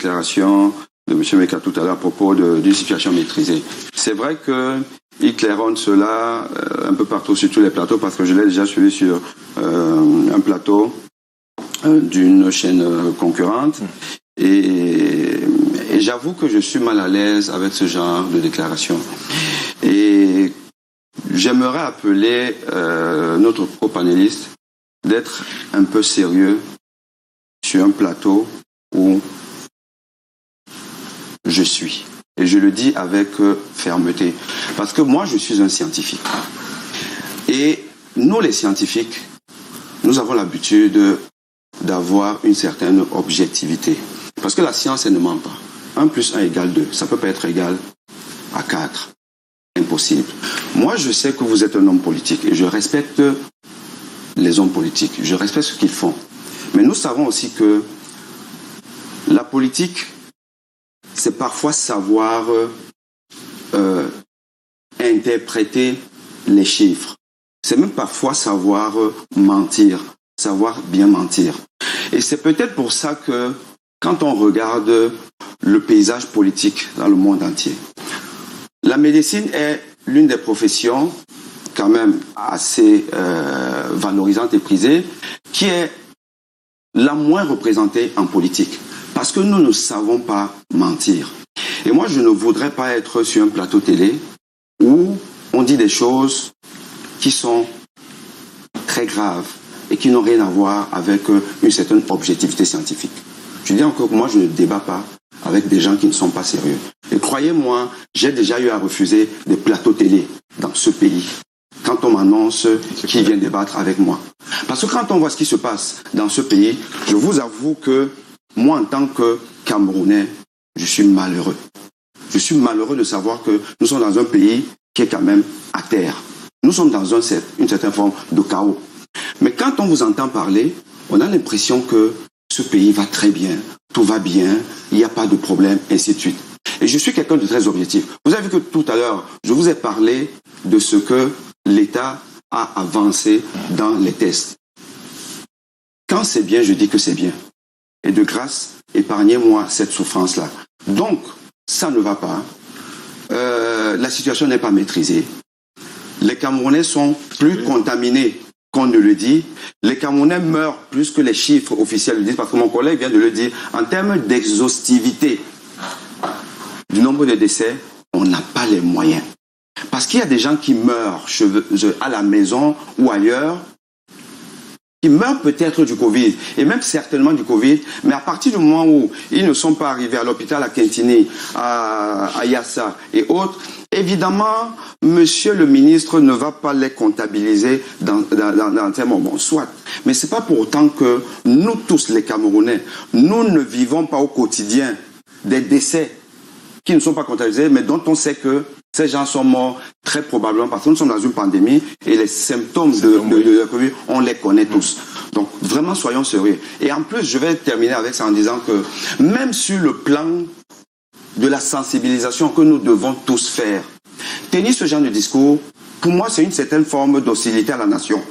déclaration de M. Meka tout à l'heure à propos d'une situation maîtrisée. C'est vrai qu'il claironne cela un peu partout sur tous les plateaux, parce que je l'ai déjà suivi sur un plateau d'une chaîne concurrente. Et j'avoue que je suis mal à l'aise avec ce genre de déclaration. Et j'aimerais appeler notre co-panéliste d'être un peu sérieux sur un plateau où je suis. Et je le dis avec fermeté. Parce que moi, je suis un scientifique. Et nous, les scientifiques, nous avons l'habitude d'avoir une certaine objectivité. Parce que la science, elle ne ment pas. 1 + 1 = 2. Ça ne peut pas être égal à 4. Impossible. Moi, je sais que vous êtes un homme politique et je respecte les hommes politiques. Je respecte ce qu'ils font. Mais nous savons aussi que la politique, c'est parfois savoir interpréter les chiffres. C'est même parfois savoir mentir, savoir bien mentir. Et c'est peut-être pour ça que quand on regarde le paysage politique dans le monde entier, la médecine est l'une des professions quand même assez valorisante et prisée, qui est la moins représentée en politique. Parce que nous ne savons pas mentir. Et moi, je ne voudrais pas être sur un plateau télé où on dit des choses qui sont très graves et qui n'ont rien à voir avec une certaine objectivité scientifique. Je dis encore que moi, je ne débat pas avec des gens qui ne sont pas sérieux. Et croyez-moi, j'ai déjà eu à refuser des plateaux télé dans ce pays quand on m'annonce qui vient débattre avec moi. Parce que quand on voit ce qui se passe dans ce pays, je vous avoue que moi, en tant que Camerounais, je suis malheureux. Je suis malheureux de savoir que nous sommes dans un pays qui est quand même à terre. Nous sommes dans une certaine forme de chaos. Mais quand on vous entend parler, on a l'impression que ce pays va très bien, tout va bien, il n'y a pas de problème, ainsi de suite. Et je suis quelqu'un de très objectif. Vous avez vu que tout à l'heure, je vous ai parlé de ce que l'État a avancé dans les tests. Quand c'est bien, je dis que c'est bien. Et de grâce, épargnez-moi cette souffrance-là. Donc, ça ne va pas. La situation n'est pas maîtrisée. Les Camerounais sont plus contaminés qu'on ne le dit. Les Camerounais meurent plus que les chiffres officiels le disent, parce que mon collègue vient de le dire. En termes d'exhaustivité du nombre de décès, on n'a pas les moyens. Parce qu'il y a des gens qui meurent à la maison ou ailleurs, qui meurent peut-être du Covid, et même certainement du Covid, mais à partir du moment où ils ne sont pas arrivés à l'hôpital à Quintini, à Yassa et autres, évidemment, monsieur le ministre ne va pas les comptabiliser dans ces moments, soit. Mais ce n'est pas pour autant que nous tous, les Camerounais, nous ne vivons pas au quotidien des décès qui ne sont pas comptabilisés, mais dont on sait que ces gens sont morts très probablement parce que nous sommes dans une pandémie et les symptômes de la Covid, on les connaît tous. Donc vraiment, soyons sérieux. Et en plus, je vais terminer avec ça en disant que même sur le plan de la sensibilisation que nous devons tous faire, tenir ce genre de discours, pour moi, c'est une certaine forme d'hostilité à la nation.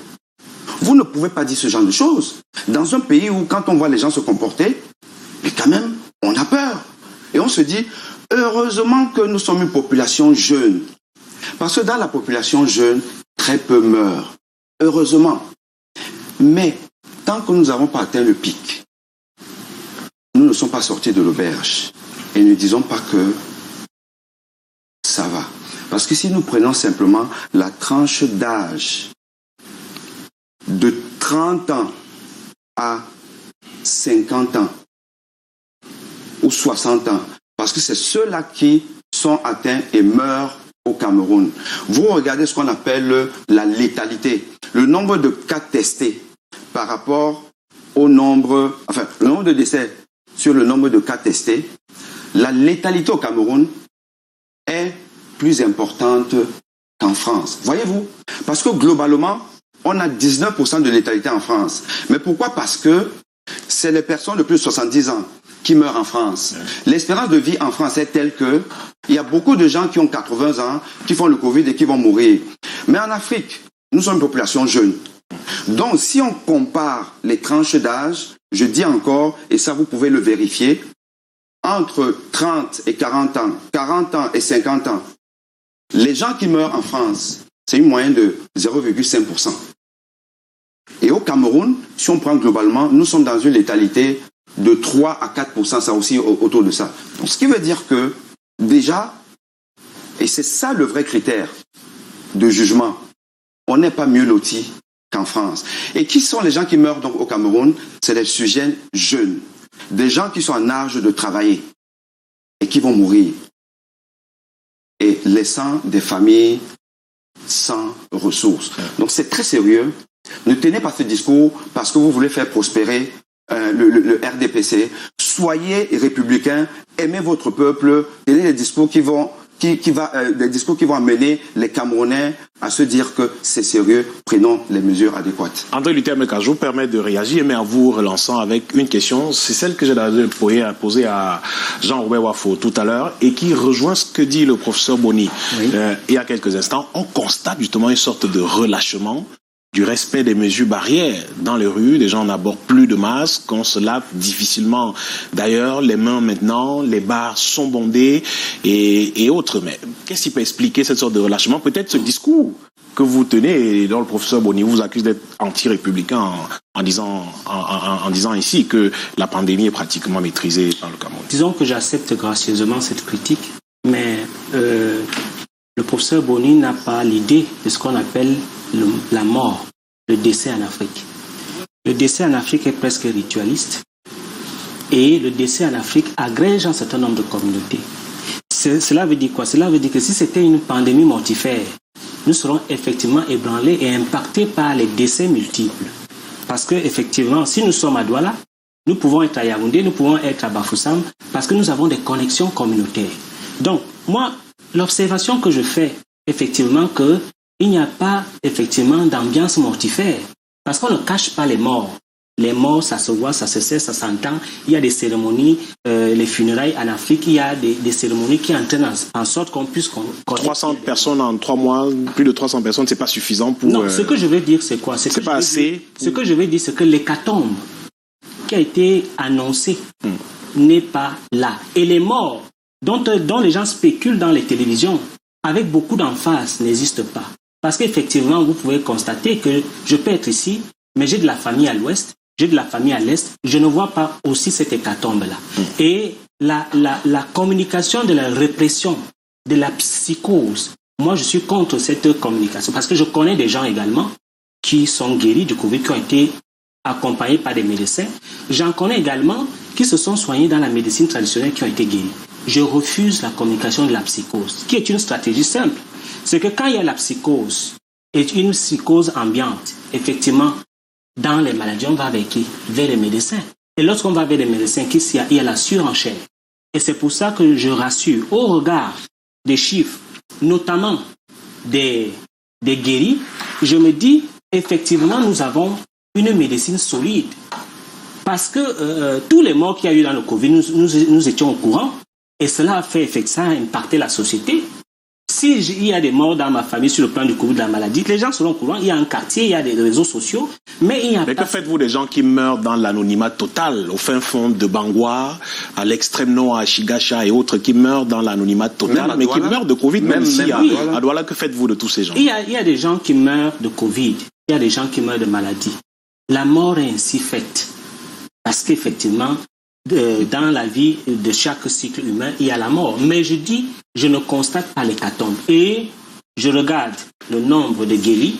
Vous ne pouvez pas dire ce genre de choses dans un pays où, quand on voit les gens se comporter, mais quand même, on a peur. Et on se dit, heureusement que nous sommes une population jeune. Parce que dans la population jeune, très peu meurent. Heureusement. Mais tant que nous n'avons pas atteint le pic, nous ne sommes pas sortis de l'auberge. Et ne disons pas que ça va. Parce que si nous prenons simplement la tranche d'âge de 30 ans à 50 ans ou 60 ans, parce que c'est ceux-là qui sont atteints et meurent au Cameroun. Vous regardez ce qu'on appelle la létalité, le nombre de cas testés par rapport au nombre, le nombre de décès sur le nombre de cas testés. La létalité au Cameroun est plus importante qu'en France. Voyez-vous? Parce que globalement, on a 19% de létalité en France. Mais pourquoi? Parce que c'est les personnes de plus de 70 ans qui meurent en France. L'espérance de vie en France est telle que il y a beaucoup de gens qui ont 80 ans, qui font le Covid et qui vont mourir. Mais en Afrique, nous sommes une population jeune. Donc, si on compare les tranches d'âge, je dis encore, et ça vous pouvez le vérifier, entre 30 et 40 ans, 40 ans et 50 ans, les gens qui meurent en France, c'est une moyenne de 0,5%. Et au Cameroun, si on prend globalement, nous sommes dans une létalité de 3 à 4%, ça aussi autour de ça. Donc, ce qui veut dire que, déjà, et c'est ça le vrai critère de jugement, on n'est pas mieux lotis qu'en France. Et qui sont les gens qui meurent donc au Cameroun? C'est des sujets jeunes, des gens qui sont en âge de travailler et qui vont mourir, et laissant des familles sans ressources. Donc c'est très sérieux. Ne tenez pas ce discours parce que vous voulez faire prospérer le RDPC. Soyez républicains, aimez votre peuple, tenez des discours qui vont amener les Camerounais à se dire que c'est sérieux, prenons les mesures adéquates. André Luther-Meka, je vous permets de réagir, mais en vous relançant avec une question, c'est celle que j'ai posée à Jean-Robert Wafo tout à l'heure et qui rejoint ce que dit le professeur Boni. Oui. Il y a quelques instants, on constate justement une sorte de relâchement du respect des mesures barrières dans les rues. Les gens n'abordent plus de masques, on se lave difficilement. D'ailleurs, les mains maintenant, les bars sont bondés et autres. Mais qu'est-ce qui peut expliquer cette sorte de relâchement? Peut-être ce discours que vous tenez, et dont le professeur Boni vous accuse d'être anti-républicain en disant ici que la pandémie est pratiquement maîtrisée par le Cameroun. Disons que j'accepte gracieusement cette critique, mais le professeur Boni n'a pas l'idée de ce qu'on appelle la mort, le décès en Afrique. Le décès en Afrique est presque ritualiste et le décès en Afrique agrège un certain nombre de communautés. Cela veut dire quoi? Cela veut dire que si c'était une pandémie mortifère, nous serons effectivement ébranlés et impactés par les décès multiples. Parce que effectivement, si nous sommes à Douala, nous pouvons être à Yaoundé, nous pouvons être à Bafoussam, parce que nous avons des connexions communautaires. Donc, moi, l'observation que je fais, effectivement, il n'y a pas, effectivement, d'ambiance mortifère. Parce qu'on ne cache pas les morts. Les morts, ça se voit, ça se sait, ça s'entend. Il y a des cérémonies, les funérailles en Afrique, il y a des cérémonies qui entraînent en sorte qu'on puisse... 300 personnes en 3 mois, plus de 300 personnes, c'est pas suffisant pour... Non, ce que je veux dire, c'est quoi? C'est pas assez. Ce que je veux dire, c'est que l'hécatombe qui a été annoncé n'est pas là. Et les morts dont les gens spéculent dans les télévisions, avec beaucoup d'emphase, n'existent pas. Parce qu'effectivement, vous pouvez constater que je peux être ici, mais j'ai de la famille à l'ouest, j'ai de la famille à l'est, je ne vois pas aussi cette hécatombe-là. Et la communication de la répression, de la psychose, moi je suis contre cette communication, parce que je connais des gens également qui sont guéris du Covid, qui ont été accompagnés par des médecins. J'en connais également qui se sont soignés dans la médecine traditionnelle, qui ont été guéris. Je refuse la communication de la psychose, qui est une stratégie simple. C'est que quand il y a la psychose, et une psychose ambiante, effectivement, dans les maladies, on va vers qui? Vers les médecins. Et lorsqu'on va vers les médecins, il y a la surenchère. Et c'est pour ça que je rassure, au regard des chiffres, notamment des guéris, je me dis, effectivement, nous avons une médecine solide. Parce que tous les morts qu'il y a eu dans le Covid, nous étions au courant. Et cela a fait effectivement impacter la société. S'il y a des morts dans ma famille sur le plan du Covid, de la maladie, les gens seront au courant. Il y a un quartier, il y a des réseaux sociaux, mais il n'y a pas... Mais que faites-vous des gens qui meurent dans l'anonymat total, au fin fond de Bangwa, à l'extrême nord, à Chigacha et autres, qui meurent dans l'anonymat total, mais qui meurent de Covid, même ici, à Douala, que faites-vous de tous ces gens? Il y a des gens qui meurent de Covid, il y a des gens qui meurent de maladie. La mort est ainsi faite. Parce qu'effectivement, dans la vie de chaque cycle humain, il y a la mort. Mais je dis, je ne constate pas l'hécatombe. Et je regarde le nombre de guéris,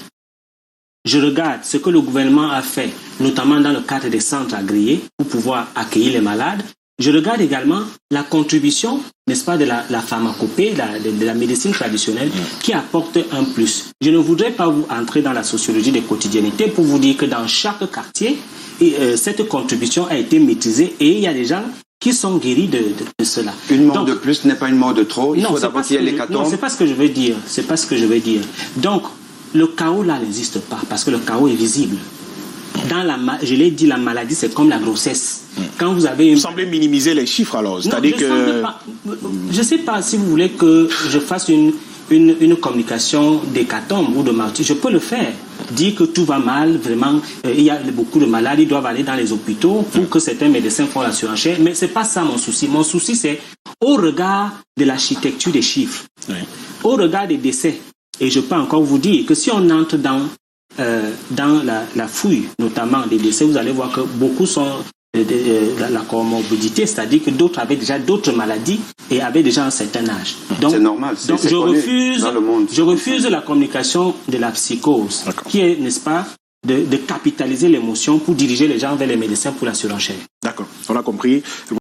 je regarde ce que le gouvernement a fait, notamment dans le cadre des centres agréés, pour pouvoir accueillir les malades. Je regarde également la contribution, n'est-ce pas, de la pharmacopée, de la médecine traditionnelle, qui apporte un plus. Je ne voudrais pas vous entrer dans la sociologie des quotidiennités pour vous dire que dans chaque quartier, cette contribution a été maîtrisée et il y a des gens qui sont guéris de cela. Une mort de plus n'est pas une mort de trop. Il faut d'abord qu'il y ait l'hécatombe. Non, c'est pas ce que je veux dire. C'est pas ce que je veux dire. Donc, le chaos là n'existe pas parce que le chaos est visible. Je l'ai dit, la maladie, c'est comme la grossesse. Quand vous avez Vous semblez minimiser les chiffres alors. C'est-à-dire je ne sais pas si vous voulez que je fasse une une communication d'hécatombe ou de martyr. Je peux le faire. Dire que tout va mal, vraiment, il y a beaucoup de malades, ils doivent aller dans les hôpitaux pour que certains médecins font la surenchère. Mais c'est pas ça mon souci. Mon souci, c'est au regard de l'architecture des chiffres, au regard des décès. Et je peux encore vous dire que si on entre dans la fouille, notamment des décès, vous allez voir que beaucoup sont la comorbidité, c'est-à-dire que d'autres avaient déjà d'autres maladies et avaient déjà un certain âge. Donc, c'est normal. Donc je refuse la communication de la psychose, qui est, n'est-ce pas, de capitaliser l'émotion pour diriger les gens vers les médecins pour la surenchère. D'accord, on a compris.